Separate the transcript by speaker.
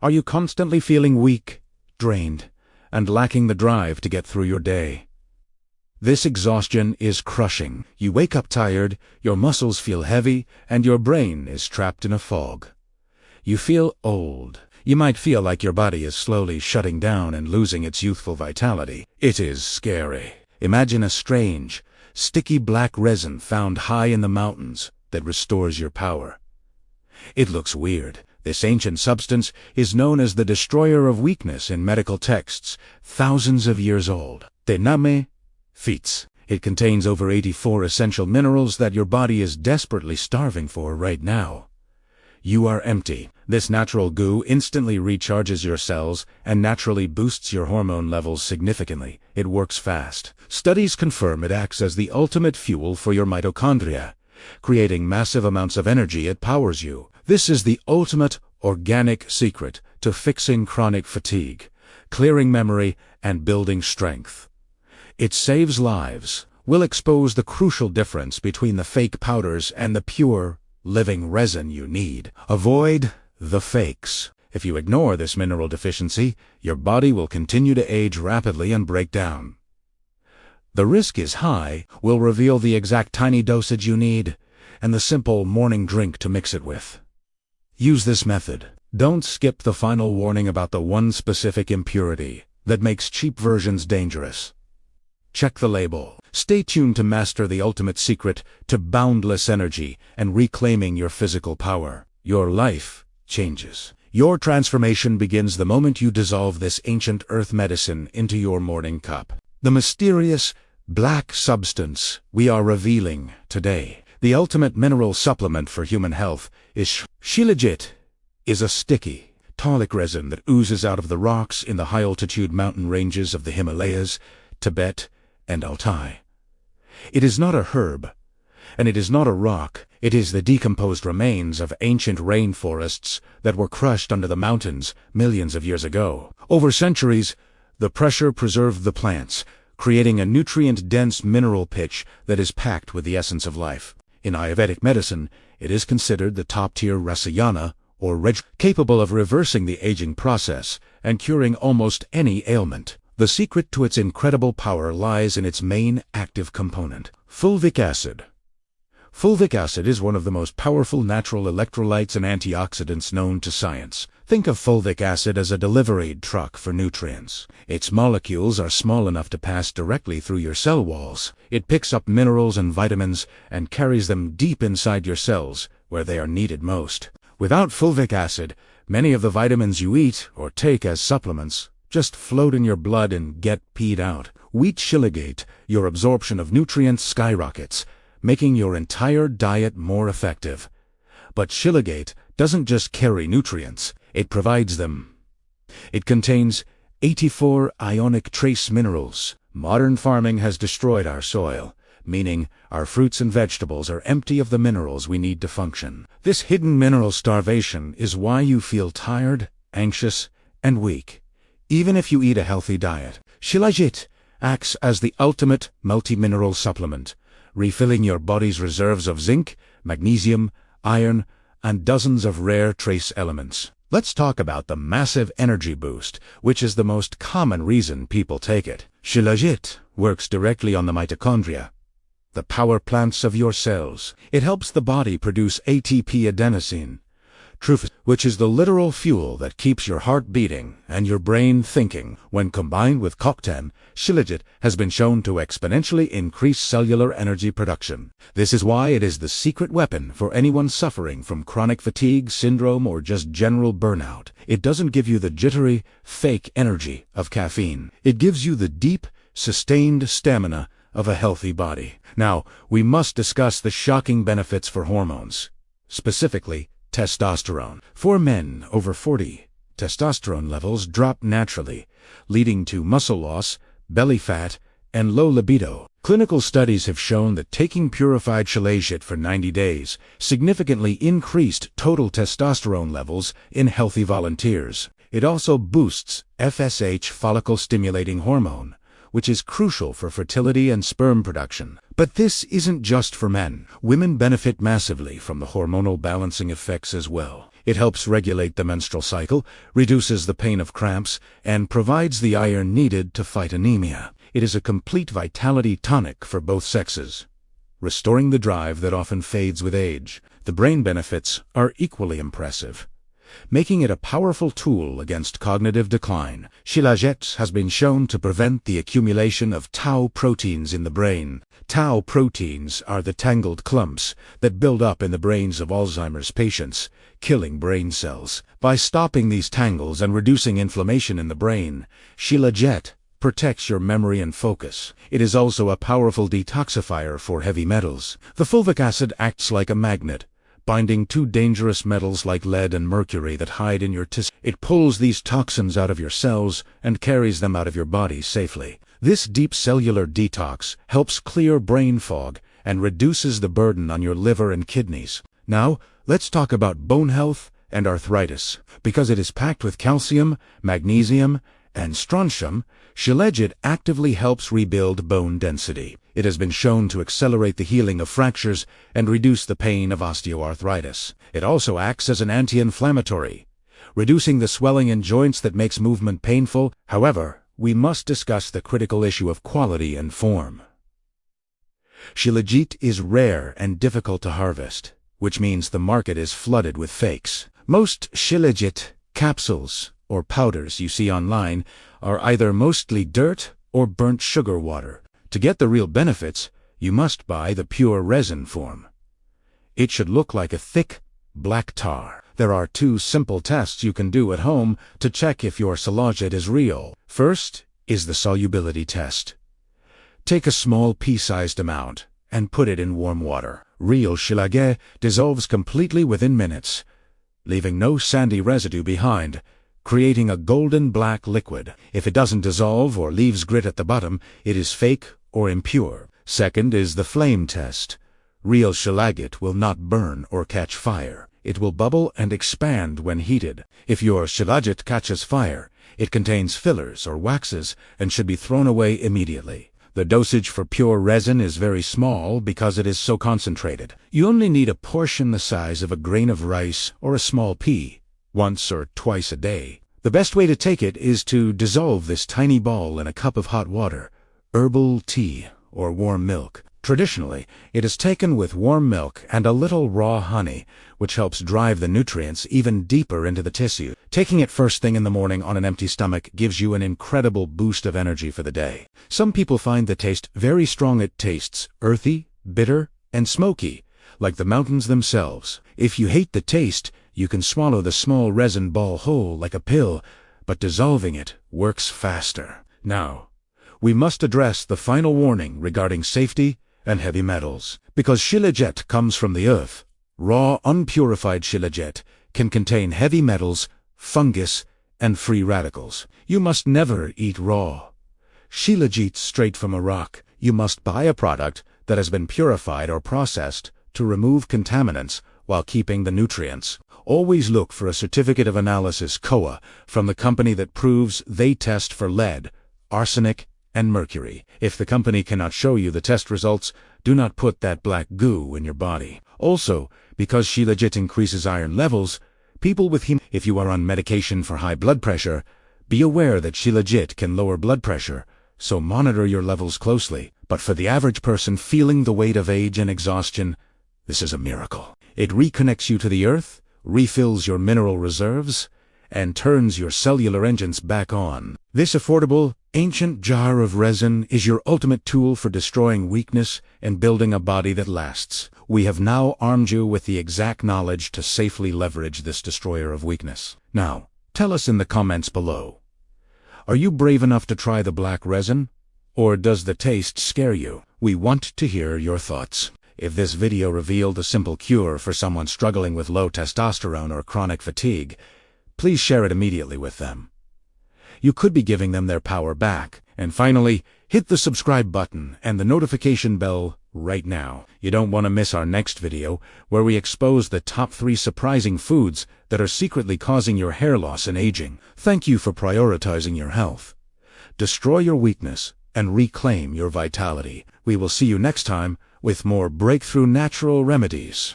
Speaker 1: Are you constantly feeling weak, drained, and lacking the drive to get through your day? This exhaustion is crushing. You wake up tired, your muscles feel heavy, and your brain is trapped in a fog. You feel old. You might feel like your body is slowly shutting down and losing its youthful vitality. It is scary. Imagine a strange, sticky black resin found high in the mountains that restores your power. It looks weird. This ancient substance is known as the destroyer of weakness in medical texts, thousands of years old. Tename Fits. It contains over 84 essential minerals that your body is desperately starving for right now. You are empty. This natural goo instantly recharges your cells and naturally boosts your hormone levels significantly. It works fast. Studies confirm it acts as the ultimate fuel for your mitochondria. Creating massive amounts of energy, it powers you. This is the ultimate organic secret to fixing chronic fatigue, clearing memory, and building strength. It saves lives. We'll expose the crucial difference between the fake powders and the pure, living resin you need. Avoid the fakes. If you ignore this mineral deficiency, your body will continue to age rapidly and break down. The risk is high. We'll reveal the exact tiny dosage you need and the simple morning drink to mix it with. Use this method. Don't skip the final warning about the one specific impurity that makes cheap versions dangerous. Check the label. Stay tuned to master the ultimate secret to boundless energy and reclaiming your physical power. Your life changes. Your transformation begins the moment you dissolve this ancient earth medicine into your morning cup. The mysterious black substance we are revealing today, the ultimate mineral supplement for human health, is Shilajit. Is a sticky, tonic resin that oozes out of the rocks in the high-altitude mountain ranges of the Himalayas, Tibet, and Altai. It is not a herb, and it is not a rock. It is the decomposed remains of ancient rainforests that were crushed under the mountains millions of years ago. Over centuries, the pressure preserved the plants, creating a nutrient-dense mineral pitch that is packed with the essence of life. In Ayurvedic medicine, it is considered the top-tier rasayana, or capable of reversing the aging process and curing almost any ailment. The secret to its incredible power lies in its main active component, fulvic acid. Fulvic acid is one of the most powerful natural electrolytes and antioxidants known to science. Think of fulvic acid as a delivery truck for nutrients. Its molecules are small enough to pass directly through your cell walls. It picks up minerals and vitamins and carries them deep inside your cells, where they are needed most. Without fulvic acid, many of the vitamins you eat or take as supplements just float in your blood and get peed out. Wheat Shilajit, your absorption of nutrients skyrockets, making your entire diet more effective. But Shilajit doesn't just carry nutrients, it provides them. It contains 84 ionic trace minerals. Modern farming has destroyed our soil, meaning our fruits and vegetables are empty of the minerals we need to function. This hidden mineral starvation is why you feel tired, anxious, and weak, even if you eat a healthy diet. Shilajit acts as the ultimate multi-mineral supplement, refilling your body's reserves of zinc, magnesium, iron, and dozens of rare trace elements. Let's talk about the massive energy boost, which is the most common reason people take it. Shilajit works directly on the mitochondria, the power plants of your cells. It helps the body produce ATP adenosine, which is the literal fuel that keeps your heart beating and your brain thinking. When combined with CoQ10, Shilajit has been shown to exponentially increase cellular energy production. This is why it is the secret weapon for anyone suffering from chronic fatigue syndrome or just general burnout. It doesn't give you the jittery, fake energy of caffeine. It gives you the deep, sustained stamina of a healthy body. Now, we must discuss the shocking benefits for hormones, specifically testosterone. For men over 40, testosterone levels drop naturally, leading to muscle loss, belly fat, and low libido. Clinical studies have shown that taking purified Shilajit for 90 days significantly increased total testosterone levels in healthy volunteers. It also boosts FSH, follicle-stimulating hormone, which is crucial for fertility and sperm production. But this isn't just for men. Women benefit massively from the hormonal balancing effects as well. It helps regulate the menstrual cycle, reduces the pain of cramps, and provides the iron needed to fight anemia. It is a complete vitality tonic for both sexes, restoring the drive that often fades with age. The brain benefits are equally impressive, making it a powerful tool against cognitive decline. Shilajit has been shown to prevent the accumulation of tau proteins in the brain. Tau proteins are the tangled clumps that build up in the brains of Alzheimer's patients, killing brain cells. By stopping these tangles and reducing inflammation in the brain, Shilajit protects your memory and focus. It is also a powerful detoxifier for heavy metals. The fulvic acid acts like a magnet, binding two dangerous metals like lead and mercury that hide in your tissue. It pulls these toxins out of your cells and carries them out of your body safely. This deep cellular detox helps clear brain fog and reduces the burden on your liver and kidneys. Now, let's talk about bone health and arthritis. Because it is packed with calcium, magnesium, and strontium, Shilajit actively helps rebuild bone density. It has been shown to accelerate the healing of fractures and reduce the pain of osteoarthritis. It also acts as an anti-inflammatory, reducing the swelling in joints that makes movement painful. However, we must discuss the critical issue of quality and form. Shilajit is rare and difficult to harvest, which means the market is flooded with fakes. Most Shilajit capsules or powders you see online are either mostly dirt or burnt sugar water. To get the real benefits, you must buy the pure resin form. It should look like a thick, black tar. There are two simple tests you can do at home to check if your Shilajit is real. First is the solubility test. Take a small pea-sized amount and put it in warm water. Real Shilajit dissolves completely within minutes, leaving no sandy residue behind, creating a golden black liquid. If it doesn't dissolve or leaves grit at the bottom, it is fake or impure. Second is the flame test. Real Shilajit will not burn or catch fire. It will bubble and expand when heated. If your Shilajit catches fire, it contains fillers or waxes and should be thrown away immediately. The dosage for pure resin is very small because it is so concentrated. You only need a portion the size of a grain of rice or a small pea, once or twice a day. The best way to take it is to dissolve this tiny ball in a cup of hot water, herbal tea, or warm milk. Traditionally, it is taken with warm milk and a little raw honey, which helps drive the nutrients even deeper into the tissue. Taking it first thing in the morning on an empty stomach gives you an incredible boost of energy for the day. Some people find the taste very strong. It tastes earthy, bitter, and smoky, like the mountains themselves. If you hate the taste, you can swallow the small resin ball whole like a pill, but dissolving it works faster. Now, we must address the final warning regarding safety and heavy metals. Because Shilajit comes from the earth, raw, unpurified Shilajit can contain heavy metals, fungus, and free radicals. You must never eat raw Shilajit straight from a rock. You must buy a product that has been purified or processed to remove contaminants while keeping the nutrients. Always look for a certificate of analysis (COA) from the company that proves they test for lead, arsenic, and mercury. If the company cannot show you the test results, do not put that black goo in your body. Also, because Shilajit increases iron levels, people with if you are on medication for high blood pressure, be aware that Shilajit can lower blood pressure, so monitor your levels closely. But for the average person feeling the weight of age and exhaustion, this is a miracle. It reconnects you to the earth, refills your mineral reserves, and turns your cellular engines back on. This affordable, ancient jar of resin is your ultimate tool for destroying weakness and building a body that lasts. We have now armed you with the exact knowledge to safely leverage this destroyer of weakness. Now, tell us in the comments below. Are you brave enough to try the black resin? Or does the taste scare you? We want to hear your thoughts. If this video revealed a simple cure for someone struggling with low testosterone or chronic fatigue, please share it immediately with them. You could be giving them their power back. And finally, hit the subscribe button and the notification bell right now. You don't want to miss our next video, where we expose the top 3 surprising foods that are secretly causing your hair loss and aging. Thank you for prioritizing your health. Destroy your weakness and reclaim your vitality. We will see you next time with more breakthrough natural remedies.